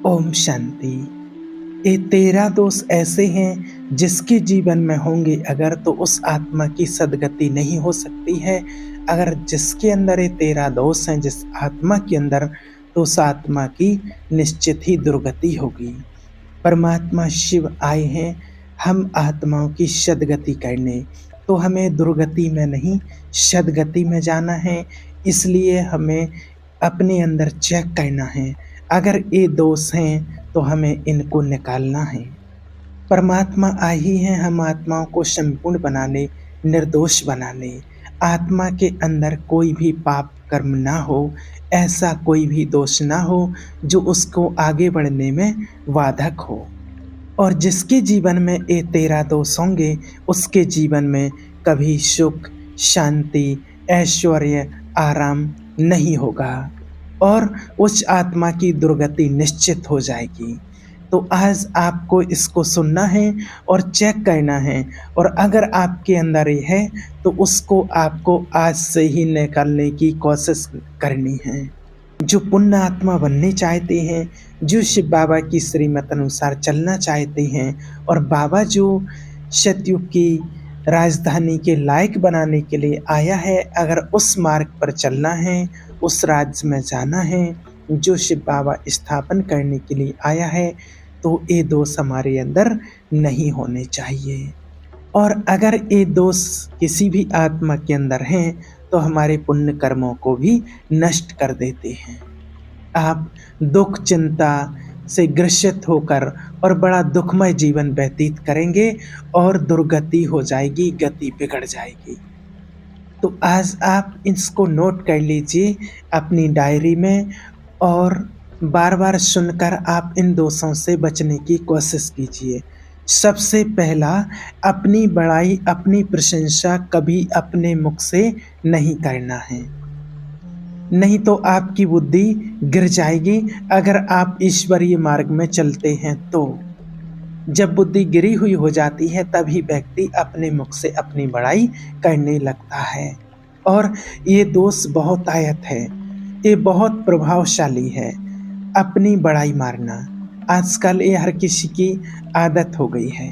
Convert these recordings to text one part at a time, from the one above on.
ओम शांति। ये 13 दोष ऐसे हैं जिसके जीवन में होंगे अगर तो उस आत्मा की सद्गति नहीं हो सकती है। अगर जिसके अंदर ये 13 दोष हैं जिस आत्मा के अंदर, तो उस आत्मा की निश्चित ही दुर्गति होगी। परमात्मा शिव आए हैं हम आत्माओं की सद्गति करने, तो हमें दुर्गति में नहीं सद्गति में जाना है। इसलिए हमें अपने अंदर चेक करना है। अगर ये दोष हैं तो हमें इनको निकालना है। परमात्मा आए ही हैं हम आत्माओं को संपूर्ण बनाने, निर्दोष बनाने। आत्मा के अंदर कोई भी पाप कर्म ना हो, ऐसा कोई भी दोष ना हो जो उसको आगे बढ़ने में बाधक हो। और जिसके जीवन में ये 13 दोष होंगे उसके जीवन में कभी सुख, शांति, ऐश्वर्य, आराम नहीं होगा और उस आत्मा की दुर्गति निश्चित हो जाएगी। तो आज आपको इसको सुनना है और चेक करना है, और अगर आपके अंदर ये है तो उसको आपको आज से ही निकालने की कोशिश करनी है। जो पुण्य आत्मा बनने चाहते हैं, जो शिव बाबा की श्रीमत अनुसार चलना चाहते हैं, और बाबा जो सतयुग की राजधानी के लायक बनाने के लिए आया है, अगर उस मार्ग पर चलना है, उस राज्य में जाना है जो शिव बाबा स्थापन करने के लिए आया है, तो ये दोष हमारे अंदर नहीं होने चाहिए। और अगर ये दोष किसी भी आत्मा के अंदर हैं तो हमारे पुण्य कर्मों को भी नष्ट कर देते हैं। आप दुख चिंता से ग्रसित होकर और बड़ा दुखमय जीवन व्यतीत करेंगे और दुर्गति हो जाएगी, गति बिगड़ जाएगी। तो आज आप इसको नोट कर लीजिए अपनी डायरी में, और बार बार सुनकर आप इन दोषों से बचने की कोशिश कीजिए। सबसे पहला, अपनी बड़ाई, अपनी प्रशंसा कभी अपने मुख से नहीं करना है, नहीं तो आपकी बुद्धि गिर जाएगी। अगर आप ईश्वरीय मार्ग में चलते हैं तो जब बुद्धि गिरी हुई हो जाती है तभी व्यक्ति अपने मुख से अपनी बड़ाई करने लगता है, और ये दोष बहुत आयत है, ये बहुत प्रभावशाली है। अपनी बड़ाई मारना आजकल ये हर किसी की आदत हो गई है।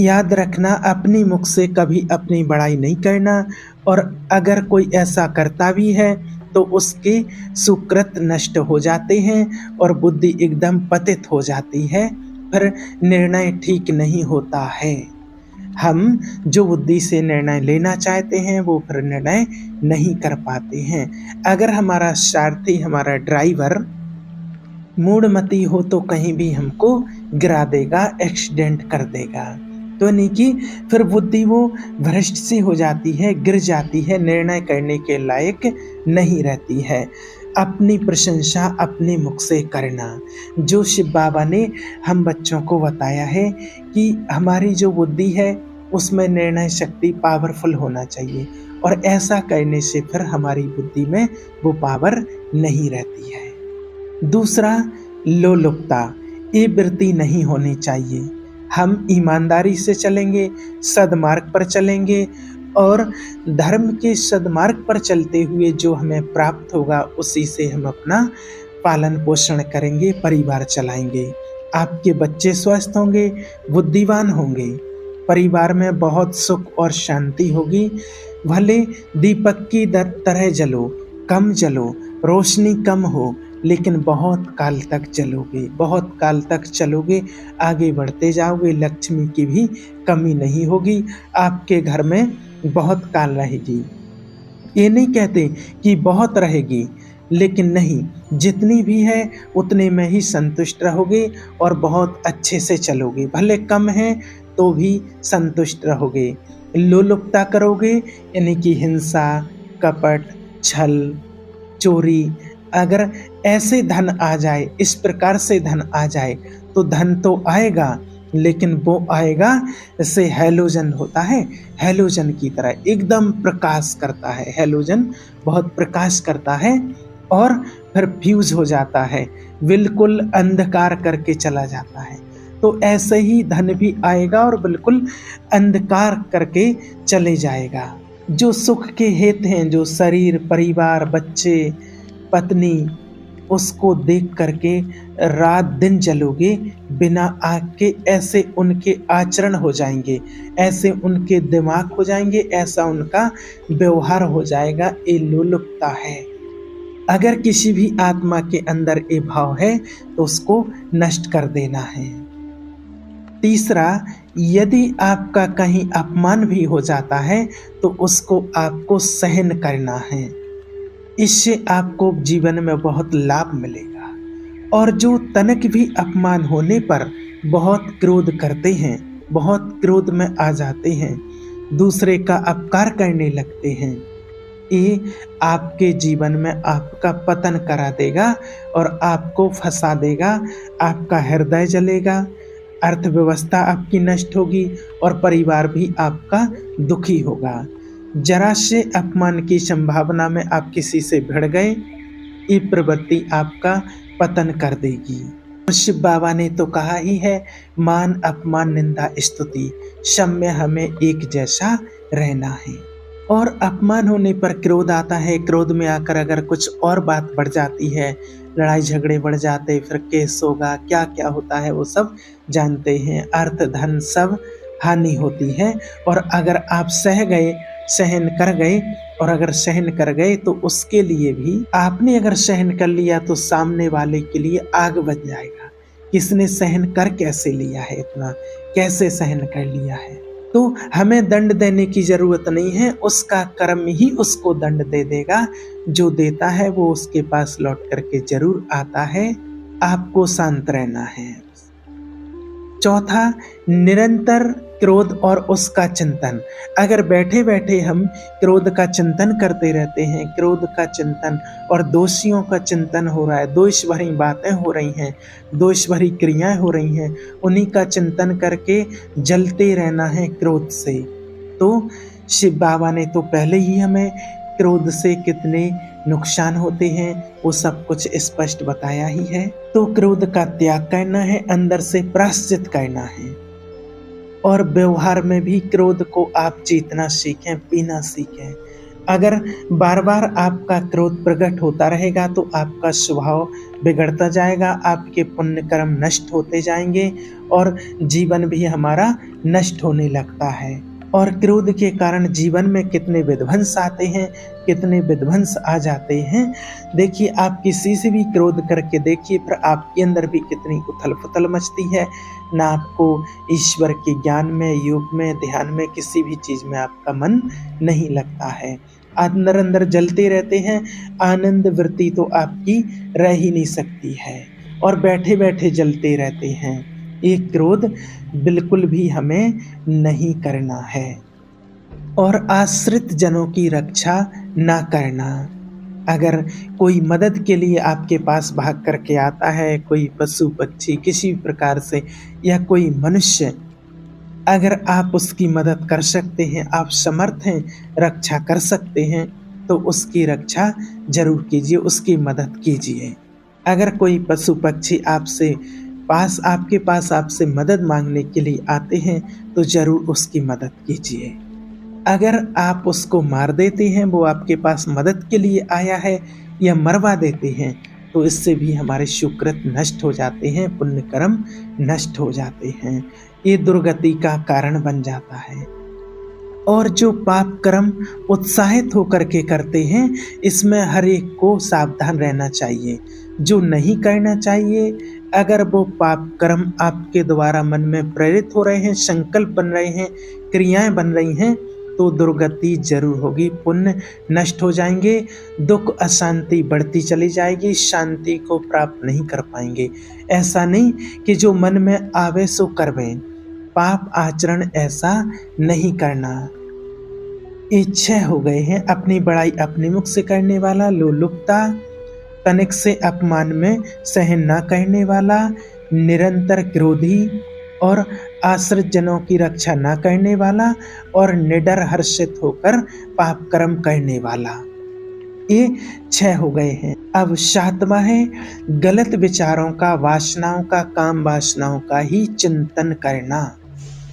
याद रखना, अपनी मुख से कभी अपनी बड़ाई नहीं करना, और अगर कोई ऐसा करता भी है तो उसके सुकृत नष्ट हो जाते हैं और बुद्धि एकदम पतित हो जाती है, फिर निर्णय ठीक नहीं होता है। हम जो बुद्धि से निर्णय लेना चाहते हैं वो फिर निर्णय नहीं कर पाते हैं। अगर हमारा सारथी, हमारा ड्राइवर मूढ़मती हो तो कहीं भी हमको गिरा देगा, एक्सीडेंट कर देगा। तो नहीं कि फिर बुद्धि वो भ्रष्ट सी हो जाती है, गिर जाती है, निर्णय करने के लायक नहीं रहती है। अपनी प्रशंसा अपने मुख से करना, जो शिव बाबा ने हम बच्चों को बताया है कि हमारी जो बुद्धि है उसमें निर्णय शक्ति पावरफुल होना चाहिए, और ऐसा करने से फिर हमारी बुद्धि में वो पावर नहीं रहती है। दूसरा, लोलुपता, ये वृत्ति नहीं होनी चाहिए। हम ईमानदारी से चलेंगे, सदमार्ग पर चलेंगे, और धर्म के सदमार्ग पर चलते हुए जो हमें प्राप्त होगा उसी से हम अपना पालन पोषण करेंगे, परिवार चलाएंगे। आपके बच्चे स्वस्थ होंगे, बुद्धिमान होंगे, परिवार में बहुत सुख और शांति होगी। भले दीपक की तरह जलो, कम जलो, रोशनी कम हो, लेकिन बहुत काल तक चलोगे, बहुत काल तक चलोगे, आगे बढ़ते जाओगे, लक्ष्मी की भी कमी नहीं होगी, आपके घर में बहुत काल रहेगी। ये नहीं कहते कि बहुत रहेगी, लेकिन नहीं, जितनी भी है उतने में ही संतुष्ट रहोगे और बहुत अच्छे से चलोगे। भले कम है तो भी संतुष्ट रहोगे। लोलुपता करोगे यानी कि हिंसा, कपट, छल, चोरी, अगर ऐसे धन आ जाए, इस प्रकार से धन आ जाए, तो धन तो आएगा, लेकिन वो आएगा जैसे हैलोजन होता है, हैलोजन की तरह एकदम प्रकाश करता है। हैलोजन बहुत प्रकाश करता है और फिर फ्यूज हो जाता है, बिल्कुल अंधकार करके चला जाता है। तो ऐसे ही धन भी आएगा और बिल्कुल अंधकार करके चले जाएगा। जो सुख के हित हैं, जो शरीर, परिवार, बच्चे, पत्नी, उसको देख करके रात दिन जलोगे बिना आग के, ऐसे उनके आचरण हो जाएंगे, ऐसे उनके दिमाग हो जाएंगे, ऐसा उनका व्यवहार हो जाएगा। ये लोलुपता है। अगर किसी भी आत्मा के अंदर ये भाव है तो उसको नष्ट कर देना है। तीसरा, यदि आपका कहीं अपमान भी हो जाता है तो उसको आपको सहन करना है। इससे आपको जीवन में बहुत लाभ मिलेगा। और जो तनक भी अपमान होने पर बहुत क्रोध करते हैं, बहुत क्रोध में आ जाते हैं, दूसरे का अपकार करने लगते हैं, ये आपके जीवन में आपका पतन करा देगा और आपको फंसा देगा। आपका हृदय जलेगा, अर्थव्यवस्था आपकी नष्ट होगी और परिवार भी आपका दुखी होगा। जरा से अपमान की संभावना में आप किसी से भिड़ गए, ये प्रवृत्ति आपका पतन कर देगी। शिव बाबा ने तो कहा ही है, मान अपमान निंदा स्तुति सब में हमें एक जैसा रहना है। और अपमान होने पर क्रोध आता है। क्रोध में आकर अगर कुछ और बात बढ़ जाती है, लड़ाई झगड़े बढ़ जाते, फिर केस होगा, क्या क्या होता है वो सब जानते हैं। अर्थ धन सब हानि होती है। और अगर आप सहन कर गए, और अगर सहन कर गए तो उसके लिए भी, आपने अगर सहन कर लिया तो सामने वाले के लिए आग बन जाएगा। किसने सहन कर कैसे लिया है, इतना कैसे सहन कर लिया है। तो हमें दंड देने की जरूरत नहीं है, उसका कर्म ही उसको दंड दे देगा। जो देता है वो उसके पास लौट करके जरूर आता है। आपको शांत रहना है। चौथा, निरंतर क्रोध और उसका चिंतन। अगर बैठे बैठे हम क्रोध का चिंतन करते रहते हैं, क्रोध का चिंतन और दोषियों का चिंतन हो रहा है, दोष भरी बातें हो रही हैं, दोष भरी क्रियाएं हो रही हैं, उन्हीं का चिंतन करके जलते रहना है क्रोध से। तो शिव बाबा ने तो पहले ही हमें क्रोध से कितने नुकसान होते हैं वो सब कुछ स्पष्ट बताया ही है। तो क्रोध का त्याग करना है, अंदर से प्रायश्चित करना है। और व्यवहार में भी क्रोध को आप जीतना सीखें, पीना सीखें। अगर बार बार आपका क्रोध प्रकट होता रहेगा तो आपका स्वभाव बिगड़ता जाएगा, आपके पुण्य कर्म नष्ट होते जाएंगे और जीवन भी हमारा नष्ट होने लगता है। और क्रोध के कारण जीवन में कितने विध्वंस आते हैं, कितने विध्वंस आ जाते हैं। देखिए, आप किसी से भी क्रोध करके देखिए, फिर आपके अंदर भी कितनी उथल पुथल मचती है। ना आपको ईश्वर के ज्ञान में, योग में, ध्यान में, किसी भी चीज़ में आपका मन नहीं लगता है। अंदर अंदर जलते रहते हैं, आनंद वृत्ति तो आपकी रह ही नहीं सकती है और बैठे बैठे जलते रहते हैं। ये क्रोध बिल्कुल भी हमें नहीं करना है। और आश्रित जनों की रक्षा ना करना। अगर कोई मदद के लिए आपके पास भाग करके आता है, कोई पशु पक्षी किसी भी प्रकार से, या कोई मनुष्य, अगर आप उसकी मदद कर सकते हैं, आप समर्थ हैं, रक्षा कर सकते हैं, तो उसकी रक्षा जरूर कीजिए, उसकी मदद कीजिए। अगर कोई पशु पक्षी आपके पास आपसे मदद मांगने के लिए आते हैं तो जरूर उसकी मदद कीजिए। अगर आप उसको मार देते हैं, वो आपके पास मदद के लिए आया है, या मरवा देते हैं, तो इससे भी हमारे सुकृत नष्ट हो जाते हैं, पुण्य कर्म नष्ट हो जाते हैं। ये दुर्गति का कारण बन जाता है। और जो पाप कर्म उत्साहित होकर के करते हैं, इसमें हर एक को सावधान रहना चाहिए। जो नहीं करना चाहिए, अगर वो पाप कर्म आपके द्वारा मन में प्रेरित हो रहे हैं, संकल्प बन रहे हैं, क्रियाएं बन रही हैं, तो दुर्गति जरूर होगी, पुण्य नष्ट हो जाएंगे, दुख अशांति बढ़ती चली जाएगी, शांति को प्राप्त नहीं कर पाएंगे। ऐसा नहीं कि जो मन में आवे सो करवें, पाप आचरण ऐसा नहीं करना। इच्छा हो गए हैं, अपनी बड़ाई अपने मुख से करने वाला, लोलुपता, तनिक से अपमान में सहन न करने वाला, निरंतर क्रोधी और आश्रित जनों की रक्षा न करने वाला, और निडर हर्षित होकर पाप कर्म करने वाला। ये 6 हो गए हैं। अब 7वां है गलत विचारों का, वासनाओं का, काम वासनाओं का ही चिंतन करना,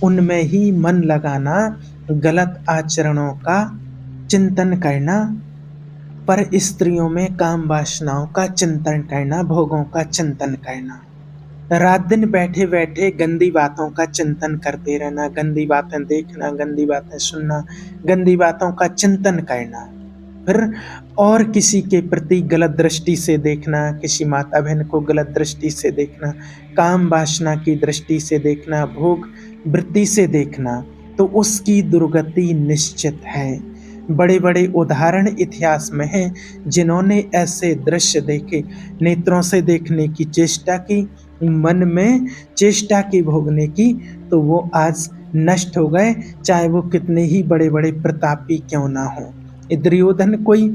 उनमें ही मन लगाना, गलत आचरणों का चिंतन करना। पर स्त्रियों में काम वासनाओं का चिंतन करना, भोगों का चिंतन करना, रात दिन बैठे बैठे गंदी बातों का चिंतन करते रहना, गंदी बातें देखना, गंदी बातें सुनना, गंदी बातों का चिंतन करना, फिर और किसी के प्रति गलत दृष्टि से देखना, किसी माता बहन को गलत दृष्टि से देखना, काम वासना की दृष्टि से देखना, भोग वृत्ति से देखना, तो उसकी दुर्गति निश्चित है। बड़े बड़े उदाहरण इतिहास में हैं जिन्होंने ऐसे दृश्य देखे, नेत्रों से देखने की चेष्टा की, मन में चेष्टा की भोगने की, तो वो आज नष्ट हो गए, चाहे वो कितने ही बड़े बड़े प्रतापी क्यों ना हो। दुर्योधन कोई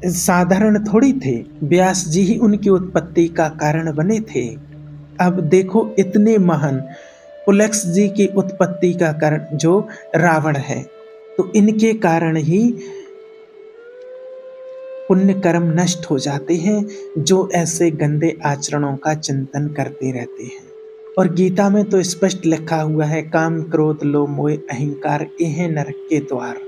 साधारण थोड़ी थे, व्यास जी ही उनकी उत्पत्ति का कारण बने थे। अब देखो इतने महान पुलक्ष जी की उत्पत्ति का कारण जो रावण है, तो इनके कारण ही पुण्य कर्म नष्ट हो जाते हैं जो ऐसे गंदे आचरणों का चिंतन करते रहते हैं। और गीता में तो स्पष्ट लिखा हुआ है, काम क्रोध लोभ मोह अहंकार ये है नरक के द्वार।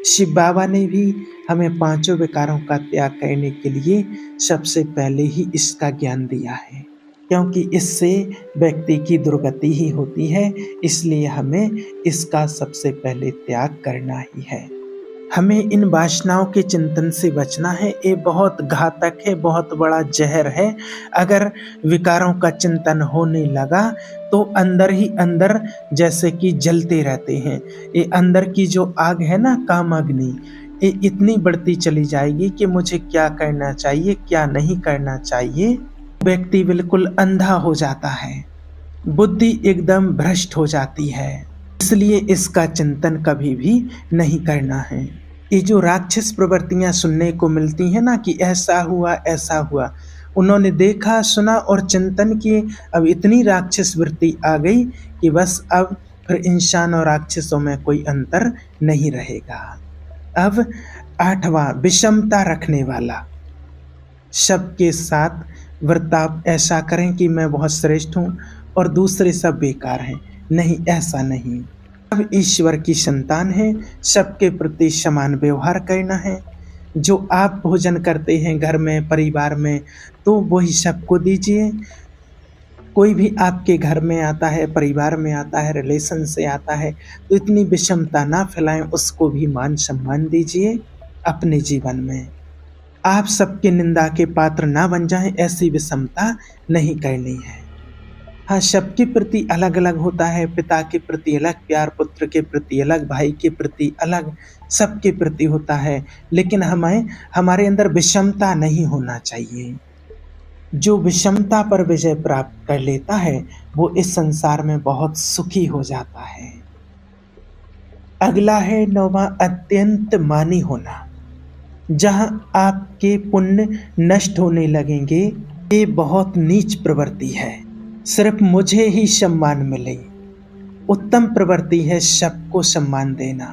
शिव बाबा ने भी हमें पांचों विकारों का त्याग करने के लिए सबसे पहले ही इसका ज्ञान दिया है, क्योंकि इससे व्यक्ति की दुर्गति ही होती है। इसलिए हमें इसका सबसे पहले त्याग करना ही है। हमें इन वासनाओं के चिंतन से बचना है। ये बहुत घातक है, बहुत बड़ा जहर है। अगर विकारों का चिंतन होने लगा तो अंदर ही अंदर जैसे कि जलते रहते हैं। ये अंदर की जो आग है ना, काम अग्नि, ये इतनी बढ़ती चली जाएगी कि मुझे क्या करना चाहिए, क्या नहीं करना चाहिए, व्यक्ति बिल्कुल अंधा हो जाता है, बुद्धि एकदम भ्रष्ट हो जाती है। इसलिए इसका चिंतन कभी भी नहीं करना है। ये जो राक्षस प्रवृत्तियां सुनने को मिलती हैं ना कि ऐसा हुआ ऐसा हुआ, उन्होंने देखा सुना और चिंतन किए, अब इतनी राक्षस वृत्ति आ गई कि बस अब फिर इंसान और राक्षसों में कोई अंतर नहीं रहेगा। अब 8वां, विषमता रखने वाला। सबके साथ वर्ताव ऐसा करें कि मैं बहुत श्रेष्ठ हूँ और दूसरे सब बेकार हैं। नहीं, ऐसा नहीं। अब ईश्वर की संतान है, सबके प्रति समान व्यवहार करना है। जो आप भोजन करते हैं घर में, परिवार में, तो वही सबको दीजिए। कोई भी आपके घर में आता है, परिवार में आता है, रिलेशन से आता है, तो इतनी विषमता ना फैलाएं, उसको भी मान सम्मान दीजिए अपने जीवन में। आप सबके निंदा के पात्र ना बन जाएं, ऐसी विषमता नहीं करनी है। हाँ, सबके प्रति अलग अलग होता है, पिता के प्रति अलग प्यार, पुत्र के प्रति अलग, भाई के प्रति अलग, सबके प्रति होता है, लेकिन हमें हमारे अंदर विषमता नहीं होना चाहिए। जो विषमता पर विजय प्राप्त कर लेता है वो इस संसार में बहुत सुखी हो जाता है। अगला है 9वां, अत्यंत मानी होना। जहां आपके पुण्य नष्ट होने लगेंगे, ये बहुत नीच प्रवृत्ति है। सिर्फ मुझे ही सम्मान मिले, उत्तम प्रवृत्ति है सबको सम्मान देना,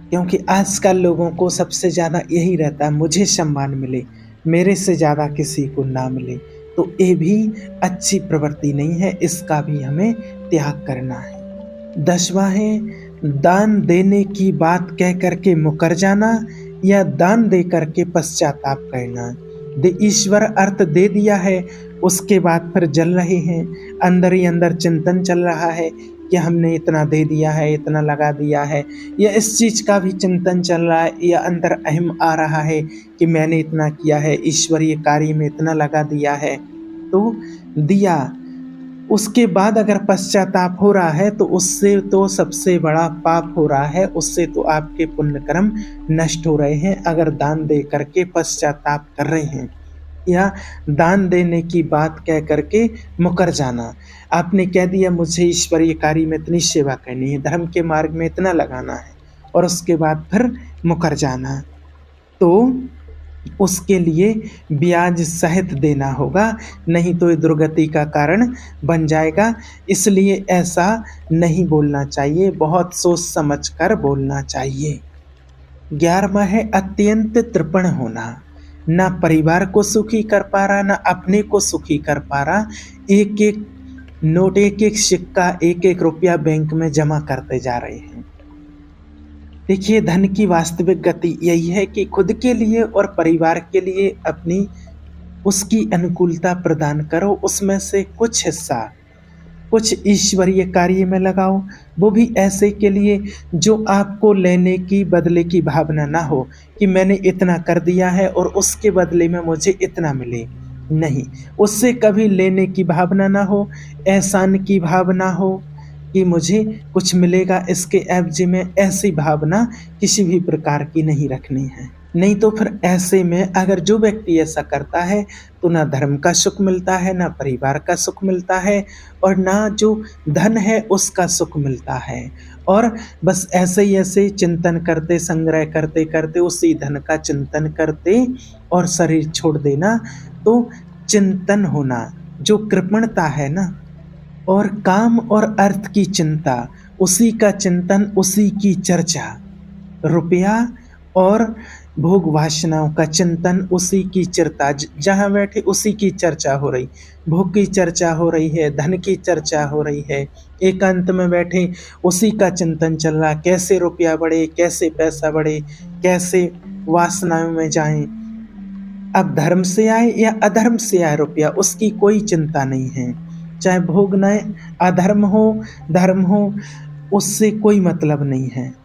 क्योंकि आजकल लोगों को सबसे ज़्यादा यही रहता है, मुझे सम्मान मिले, मेरे से ज़्यादा किसी को ना मिले। तो ये भी अच्छी प्रवृत्ति नहीं है, इसका भी हमें त्याग करना है। 10वां है, दान देने की बात कह करके मुकर जाना या दान दे करके पश्चाताप करना। ईश्वर अर्थ दे दिया है, उसके बाद फिर जल रहे हैं, अंदर ही अंदर चिंतन चल रहा है कि हमने इतना दे दिया है, इतना लगा दिया है, या इस चीज़ का भी चिंतन चल रहा है, या अंदर अहम आ रहा है कि मैंने इतना किया है, ईश्वरीय कार्य में इतना लगा दिया है, तो दिया। उसके बाद अगर पश्चाताप हो रहा है तो उससे तो सबसे बड़ा पाप हो रहा है, उससे तो आपके पुण्य कर्म नष्ट हो रहे हैं। अगर दान दे करके पश्चाताप कर रहे हैं या दान देने की बात कह करके मुकर जाना, आपने कह दिया मुझे ईश्वरीय कार्य में इतनी सेवा करनी है, धर्म के मार्ग में इतना लगाना है, और उसके बाद फिर मुकर जाना, तो उसके लिए ब्याज सहित देना होगा, नहीं तो ये दुर्गति का कारण बन जाएगा। इसलिए ऐसा नहीं बोलना चाहिए, बहुत सोच समझ कर बोलना चाहिए। 11वां है, अत्यंत तृपण होना। ना परिवार को सुखी कर पा रहा, ना अपने को सुखी कर पा रहा, एक एक नोट, एक एक सिक्का, एक एक रुपया बैंक में जमा करते जा रहे हैं। देखिए, धन की वास्तविक गति यही है कि खुद के लिए और परिवार के लिए अपनी उसकी अनुकूलता प्रदान करो, उसमें से कुछ हिस्सा कुछ ईश्वरीय कार्य में लगाओ, वो भी ऐसे के लिए जो आपको लेने की बदले की भावना ना हो कि मैंने इतना कर दिया है और उसके बदले में मुझे इतना मिले। नहीं, उससे कभी लेने की भावना ना हो, एहसान की भावना हो कि मुझे कुछ मिलेगा इसके एवज़ी में, ऐसी भावना किसी भी प्रकार की नहीं रखनी है। नहीं तो फिर ऐसे में अगर जो व्यक्ति ऐसा करता है, तो ना धर्म का सुख मिलता है, ना परिवार का सुख मिलता है और ना जो धन है उसका सुख मिलता है। और बस ऐसे ही ऐसे चिंतन करते, संग्रह करते-करते उसी धन का चिंतन करते और शरीर छोड़ देना, तो चिंतन होना, जो कृपणता है ना, और काम और अर्थ की चिंता, उसी का चिंतन, उसी की चर्चा, रुपया और भोग वासनाओं का चिंतन, उसी की चिंता, जहाँ बैठे उसी की चर्चा हो रही, भोग की चर्चा हो रही है, धन की चर्चा हो रही है, एकांत में बैठे उसी का चिंतन चल रहा, कैसे रुपया बढ़े, कैसे पैसा बढ़े, कैसे वासनाओं में जाएं। अब धर्म से आए या अधर्म से आए रुपया, उसकी कोई चिंता नहीं है। चाहे भोग न अधर्म हो, धर्म हो, उससे कोई मतलब नहीं है।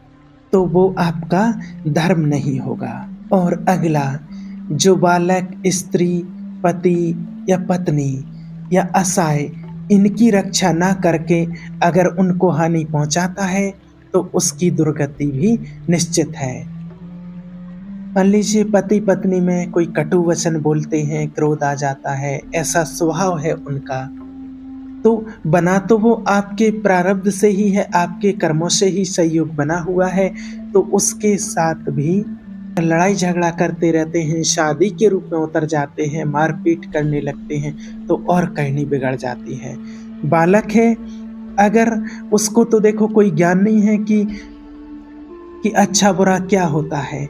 तो वो आपका धर्म नहीं होगा। और अगला, जो बालक, स्त्री, पति या पत्नी या असहाय, इनकी रक्षा ना करके अगर उनको हानि पहुंचाता है, तो उसकी दुर्गति भी निश्चित है। मान लीजिए पति पत्नी में कोई कटु वचन बोलते हैं, क्रोध आ जाता है, ऐसा स्वभाव है उनका, तो बना तो वो आपके प्रारब्ध से ही है, आपके कर्मों से ही संयोग बना हुआ है, तो उसके साथ भी लड़ाई झगड़ा करते रहते हैं, शादी के रूप में उतर जाते हैं, मारपीट करने लगते हैं, तो और कहनी बिगड़ जाती है। बालक है, अगर उसको तो देखो कोई ज्ञान नहीं है कि अच्छा बुरा क्या होता है,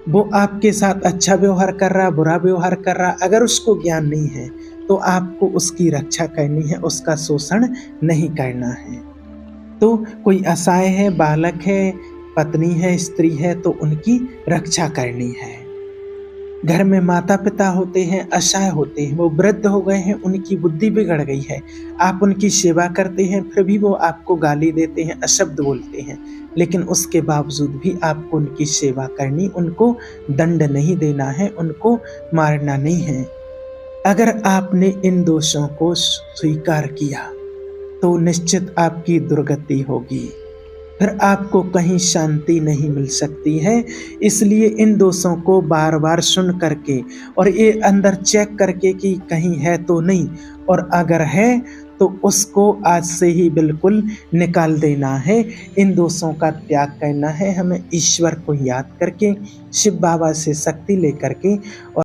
वो आपके साथ अच्छा व्यवहार कर रहा, बुरा व्यवहार कर रहा, अगर उसको ज्ञान नहीं है तो आपको उसकी रक्षा करनी है, उसका शोषण नहीं करना है। तो कोई असहाय है, बालक है, पत्नी है, स्त्री है, तो उनकी रक्षा करनी है। घर में माता पिता होते हैं, असहाय होते हैं, वो वृद्ध हो गए हैं, उनकी बुद्धि बिगड़ गई है, आप उनकी सेवा करते हैं, फिर भी वो आपको गाली देते हैं, अशब्द बोलते हैं, लेकिन उसके बावजूद भी आपको उनकी सेवा करनी, उनको दंड नहीं देना है, उनको मारना नहीं है। अगर आपने इन दोषों को स्वीकार किया, तो निश्चित आपकी दुर्गति होगी, फिर आपको कहीं शांति नहीं मिल सकती है। इसलिए इन दोषों को बार बार सुन करके और ये अंदर चेक करके कि कहीं है तो नहीं, और अगर है तो उसको आज से ही बिल्कुल निकाल देना है, इन दोषों का त्याग करना है। हमें ईश्वर को याद करके, शिव बाबा से शक्ति लेकर के और